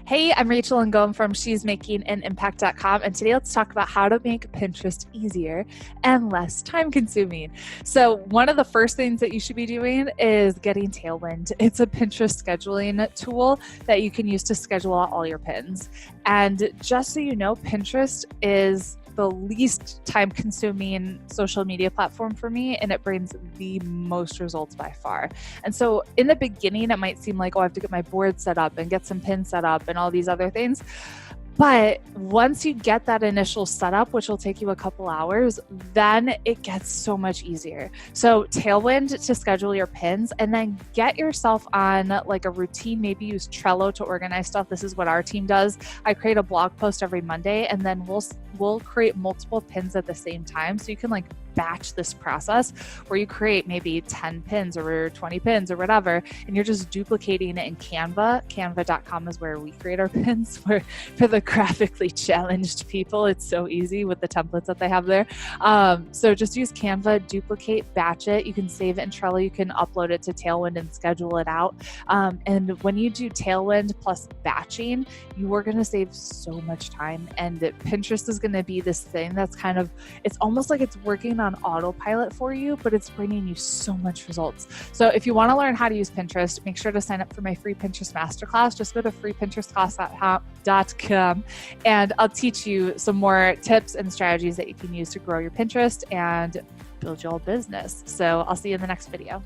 Hey, I'm Rachel Ngom from She's Making an Impact.com, and today let's talk about how to make Pinterest easier and less time consuming. So one of the first things that you should be doing is getting Tailwind. It's a Pinterest scheduling tool that you can use to schedule out all your pins. And just so you know, Pinterest is the least time consuming social media platform for me, and it brings the most results by far. And so in the beginning, it might seem like, oh, I have to get my board set up and get some pins set up and all these other things. But once you get that initial setup, which will take you a couple hours, then it gets so much easier. So Tailwind to schedule your pins, and then get yourself on like a routine. Maybe use Trello to organize stuff. This is what our team does. I create a blog post every Monday, and then we'll create multiple pins at the same time. So you can like batch this process where you create maybe 10 pins or 20 pins or whatever, and you're just duplicating it in Canva. Canva.com is where we create our pins for the graphically challenged people. It's so easy with the templates that they have there. So just use Canva, duplicate, batch it. You can save it in Trello. You can upload it to Tailwind and schedule it out. And when you do Tailwind plus batching, you are going to save so much time. And Pinterest is going to be this thing that's kind of, it's almost like it's working on autopilot for you, but it's bringing you so much results. So if you want to learn how to use Pinterest, make sure to sign up for my free Pinterest masterclass. Just go to freepinterestclass.com and I'll teach you some more tips and strategies that you can use to grow your Pinterest and build your business. So I'll see you in the next video.